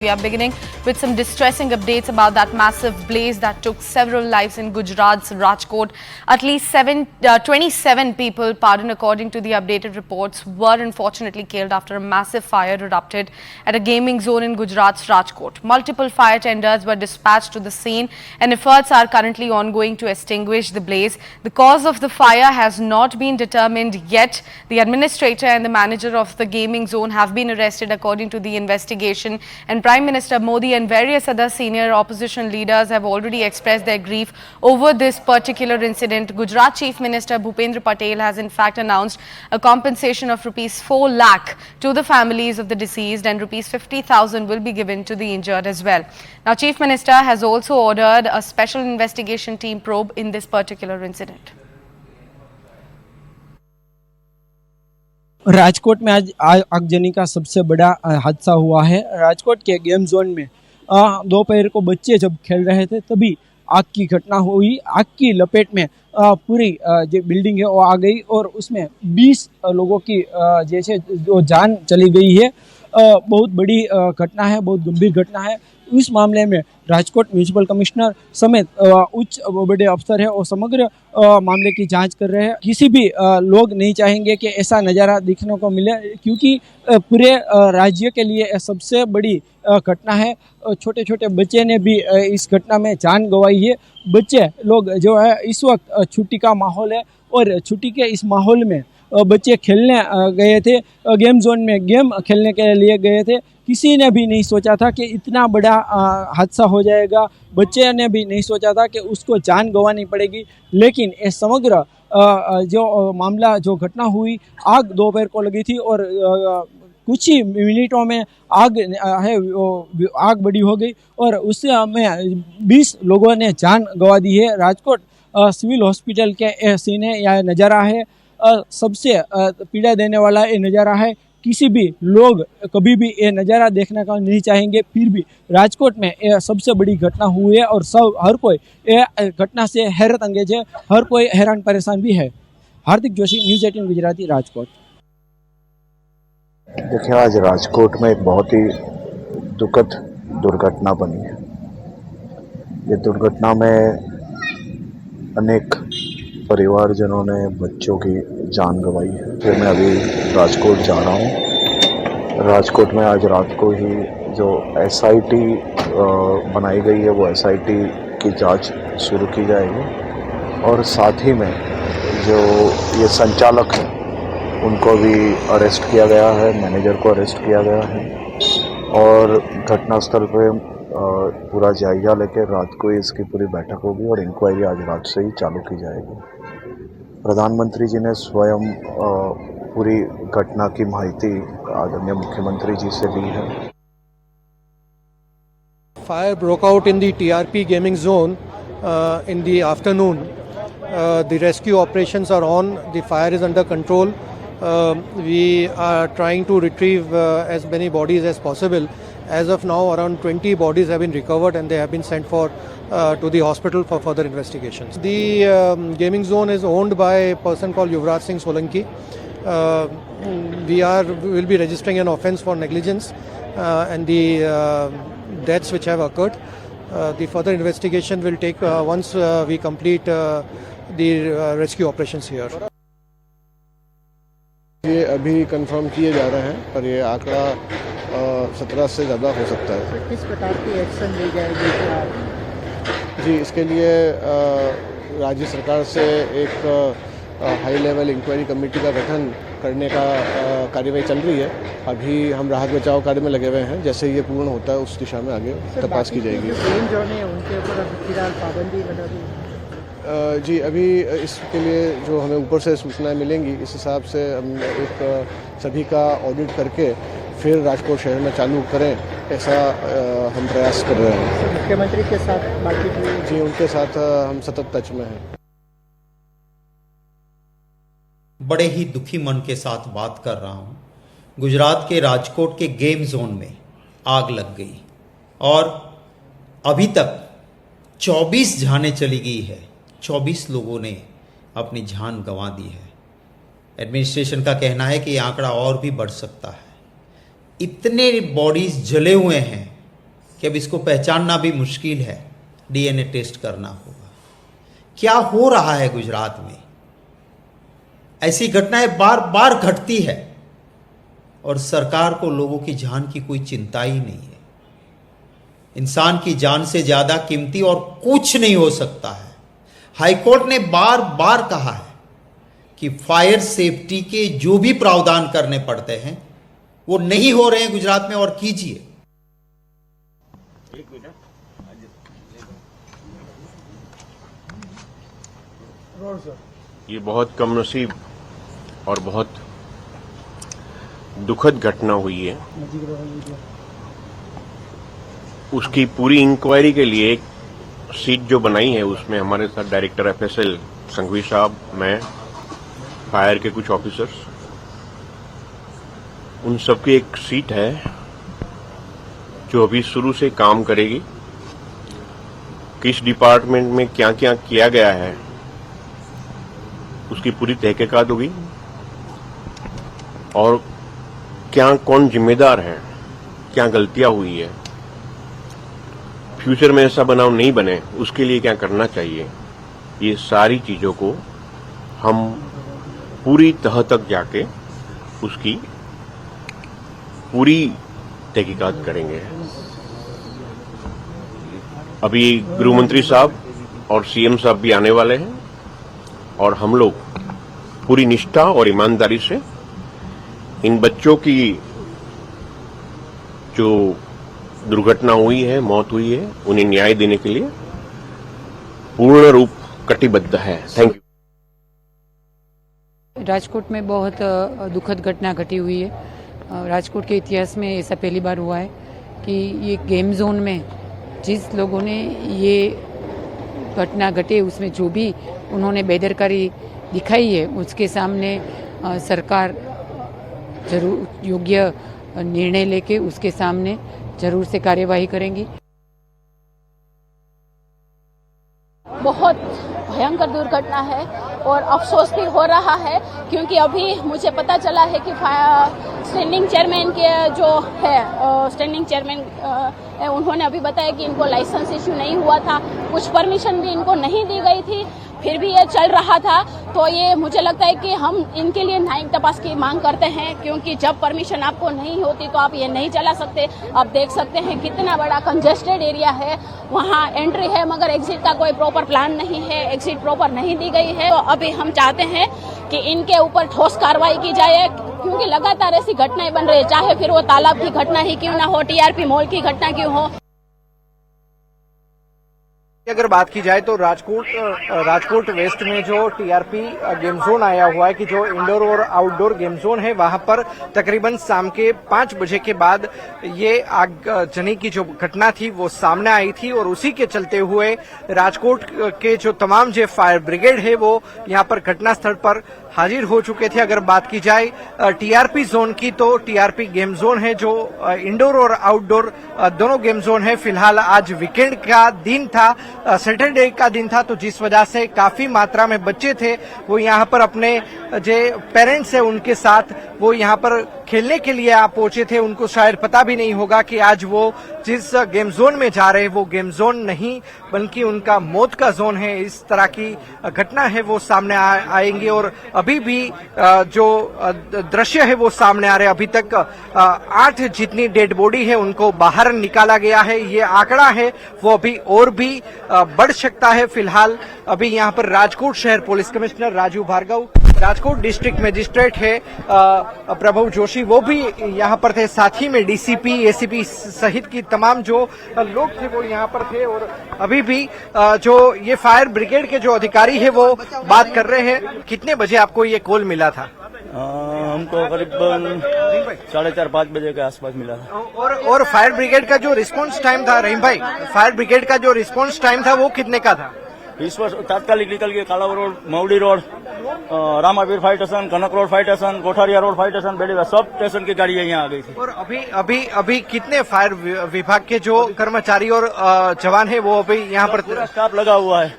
We are beginning with some distressing updates about that massive blaze that took several lives in Gujarat's Rajkot. At least 27 people, according to the updated reports, were unfortunately killed after a massive fire erupted at a gaming zone in Gujarat's Rajkot. Multiple fire tenders were dispatched to the scene and efforts are currently ongoing to extinguish the blaze. The cause of the fire has not been determined yet. The administrator and the manager of the gaming zone have been arrested according to the investigation, and Prime Minister Modi and various other senior opposition leaders have already expressed their grief over this particular incident. Gujarat Chief Minister Bhupendra Patel has in fact announced a compensation of Rs 4 lakh to the families of the deceased, and Rs 50,000 will be given to the injured as well. Now, Chief Minister has also ordered a special investigation team probe in this particular incident. Rajkot में आज आगजनी का सबसे बड़ा हादसा हुआ है। राजकोट के गेम जोन में दोपहर को बच्चे जब खेल रहे थे तभी आग की घटना हुई। आग की लपेट में पूरी जो बिल्डिंग है वो आ गई और उसमें 20 लोगों की जैसे जो जान चली गई है। बहुत बड़ी घटना है, बहुत गंभीर घटना है। इस मामले में राजकोट म्यूनिसिपल कमिश्नर समेत उच्च बड़े अफसर है और समग्र मामले की जांच कर रहे हैं। किसी भी लोग नहीं चाहेंगे कि ऐसा नज़ारा देखने को मिले, क्योंकि पूरे राज्य के लिए सबसे बड़ी घटना है। छोटे छोटे बच्चे ने भी इस घटना में जान गंवाई है। बच्चे लोग जो है इस वक्त छुट्टी का माहौल है और छुट्टी के इस माहौल में बच्चे खेलने गए थे, गेम जोन में गेम खेलने के लिए गए थे। किसी ने भी नहीं सोचा था कि इतना बड़ा हादसा हो जाएगा। बच्चे ने भी नहीं सोचा था कि उसको जान गंवानी पड़ेगी। लेकिन ये समग्र जो मामला जो घटना हुई, आग दोपहर को लगी थी और कुछ ही मिनटों में आग बड़ी हो गई और उसमें 20 लोगों ने जान गंवा दी है। राजकोट सिविल हॉस्पिटल के सीन है, यह नज़ारा है। सबसे पीड़ा देने वाला ये नज़ारा है। किसी भी लोग कभी भी ये नज़ारा देखने का नहीं चाहेंगे। फिर भी राजकोट में ये सबसे बड़ी घटना हुई है और हर कोई ये घटना से हैरत अंगेज है, हर कोई हैरान परेशान भी है। हार्दिक जोशी, न्यूज़ 18 गुजराती, राजकोट। देखिए, आज राजकोट में एक बहुत ही दुखद दुर्घटना बनी है। ये दुर्घटना में अनेक परिवारजनों ने बच्चों की जान गंवाई है। फिर मैं अभी राजकोट जा रहा हूँ। राजकोट में आज रात को ही जो SIT बनाई गई है, वो SIT की जांच शुरू की जाएगी और साथ ही में जो ये संचालक हैं उनको भी अरेस्ट किया गया है, मैनेजर को अरेस्ट किया गया है और घटनास्थल पे पूरा जायजा लेकर रात को इसकी पूरी बैठक होगी और इंक्वायरी आज रात से ही चालू की जाएगी। प्रधानमंत्री जी ने स्वयं पूरी घटना की माहिती आदरणीय मुख्यमंत्री जी से ली है। Fire broke out in the TRP gaming zone in the afternoon. The rescue operations are on. The fire is under control. We are trying to retrieve as many bodies as possible. As of now, around 20 bodies have been recovered and they have been sent to the hospital for further investigations. The gaming zone is owned by a person called Yuvraj Singh Solanki. We will be registering an offence for negligence and the deaths which have occurred. The further investigation will take once we complete the rescue operations here. ये अभी confirm किए जा रहे हैं, पर ये आंकड़ा 17 से ज़्यादा हो सकता है। किस प्रकार की एक्शन ली जाएगी जी, इसके लिए राज्य सरकार से एक हाई लेवल इंक्वायरी कमेटी का गठन करने का कार्यवाही चल रही है। अभी हम राहत बचाव कार्य में लगे हुए हैं। जैसे ही ये पूर्ण होता है उस दिशा में आगे तपास की जाएगी। उनके ऊपर फिलहाल पाबंदी लगा दी जी, अभी इसके लिए जो हमें ऊपर से सूचनाएं मिलेंगी, इस हिसाब से हम एक सभी का ऑडिट करके फिर राजकोट शहर में चालू करें, ऐसा हम प्रयास कर रहे हैं। मुख्यमंत्री के साथ बातचीत हुई? जी, उनके साथ हम सतत टच में हैं। बड़े ही दुखी मन के साथ बात कर रहा हूँ। गुजरात के राजकोट के गेम जोन में आग लग गई और अभी तक 24 जानें चली गई है। 24 लोगों ने अपनी जान गंवा दी है। एडमिनिस्ट्रेशन का कहना है कि ये आंकड़ा और भी बढ़ सकता है। इतने बॉडीज जले हुए हैं कि अब इसको पहचानना भी मुश्किल है, डीएनए टेस्ट करना होगा। क्या हो रहा है गुजरात में? ऐसी घटनाएं बार बार घटती है और सरकार को लोगों की जान की कोई चिंता ही नहीं है। इंसान की जान से ज्यादा कीमती और कुछ नहीं हो सकता है। हाईकोर्ट ने बार बार कहा है कि फायर सेफ्टी के जो भी प्रावधान करने पड़ते हैं वो नहीं हो रहे हैं गुजरात में, और कीजिए। ये बहुत कमनसीब और बहुत दुखद घटना हुई है। उसकी पूरी इंक्वायरी के लिए एक सीट जो बनाई है उसमें हमारे साथ डायरेक्टर एफएसएल संघवी साहब, मैं, फायर के कुछ ऑफिसर्स, उन सबकी एक सीट है जो अभी शुरू से काम करेगी। किस डिपार्टमेंट में क्या क्या किया गया है उसकी पूरी तहकीकात होगी और क्या कौन जिम्मेदार है, क्या गलतियां हुई है, फ्यूचर में ऐसा बनाव नहीं बने उसके लिए क्या करना चाहिए, ये सारी चीजों को हम पूरी तह तक जाके उसकी पूरी तहकीकात करेंगे। अभी गृह मंत्री साहब और सीएम साहब भी आने वाले हैं और हम लोग पूरी निष्ठा और ईमानदारी से इन बच्चों की जो दुर्घटना हुई है, मौत हुई है, उन्हें न्याय देने के लिए पूर्ण रूप कटिबद्ध है। Thank you. राजकोट में बहुत दुखद घटना घटी हुई है। राजकोट के इतिहास में ऐसा पहली बार हुआ है कि ये गेम जोन में जिस लोगों ने ये घटना घटे उसमें जो भी उन्होंने बेदरकारी दिखाई है उसके सामने सरकार जरूर योग्य निर्णय लेके उसके सामने जरूर से कार्यवाही करेंगी। बहुत भयंकर दुर्घटना है और अफसोस भी हो रहा है क्योंकि अभी मुझे पता चला है कि स्टैंडिंग चेयरमैन के जो है स्टैंडिंग चेयरमैन उन्होंने अभी बताया कि इनको लाइसेंस इश्यू नहीं हुआ था, कुछ परमिशन भी इनको नहीं दी गई थी, फिर भी ये चल रहा था। तो ये मुझे लगता है कि हम इनके लिए न्यायिक तपास की मांग करते हैं क्योंकि जब परमिशन आपको नहीं होती तो आप ये नहीं चला सकते। आप देख सकते हैं कितना बड़ा कंजेस्टेड एरिया है, वहाँ एंट्री है मगर एग्जिट का कोई प्रॉपर प्लान नहीं है, एग्जिट प्रॉपर नहीं दी गई है। तो अभी हम चाहते हैं कि इनके ऊपर ठोस कार्रवाई की जाए क्योंकि लगातार ऐसी घटनाएं बन रही है, चाहे फिर वो तालाब की घटना ही क्यों ना हो, टीआरपी मॉल की घटना क्यों हो। अगर बात की जाए तो राजकोट वेस्ट में जो टीआरपी गेम जोन आया हुआ है कि जो इंडोर और आउटडोर गेम जोन है वहां पर तकरीबन शाम के 5 बजे के बाद ये आगजनी की जो घटना थी वो सामने आई थी और उसी के चलते हुए राजकोट के जो तमाम जो फायर ब्रिगेड है वो यहां पर घटनास्थल पर हाजिर हो चुके थे। अगर बात की जाए टीआरपी जोन की तो टीआरपी गेम जोन है जो इंडोर और आउटडोर दोनों गेम जोन है। फिलहाल आज वीकेंड का दिन था, सैटरडे का दिन था, तो जिस वजह से काफी मात्रा में बच्चे थे वो यहाँ पर अपने जो पेरेंट्स है उनके साथ वो यहाँ पर खेलने के लिए आप पहुंचे थे। उनको शायद पता भी नहीं होगा कि आज वो जिस गेम जोन में जा रहे हैं वो गेम जोन नहीं बल्कि उनका मौत का जोन है। इस तरह की घटना है वो सामने आएंगे और अभी भी जो दृश्य है वो सामने आ रहे हैं। अभी तक 8 जितनी डेड बॉडी है उनको बाहर निकाला गया है। ये आंकड़ा है वो अभी और भी बढ़ सकता है। फिलहाल अभी यहाँ पर राजकोट शहर police commissioner Raju Bhargav, Rajkot district magistrate है प्रभु जोशी, वो भी यहाँ पर थे। साथ ही में डीसीपी, एसीपी सहित की तमाम जो लोग थे वो यहाँ पर थे और अभी भी जो ये फायर ब्रिगेड के जो अधिकारी है वो बात कर रहे हैं। कितने बजे आपको ये कॉल मिला था? हमको करीबन 4:30-5 बजे के आसपास मिला था। और फायर ब्रिगेड का जो रिस्पांस टाइम था, रहीम भाई, फायर ब्रिगेड का जो रिस्पांस टाइम था वो कितने का था? इस पर तात्कालिक निकल के Kalawad road, Mavdi road, Ramavir fire station, Kanak road fire station, Kothariya road fire station, बेड़ीवा सब स्टेशन की गाड़ियां यहाँ आ गई थी। और अभी कितने फायर विभाग के जो कर्मचारी और जवान है वो अभी यहाँ पर स्टाफ लगा हुआ है।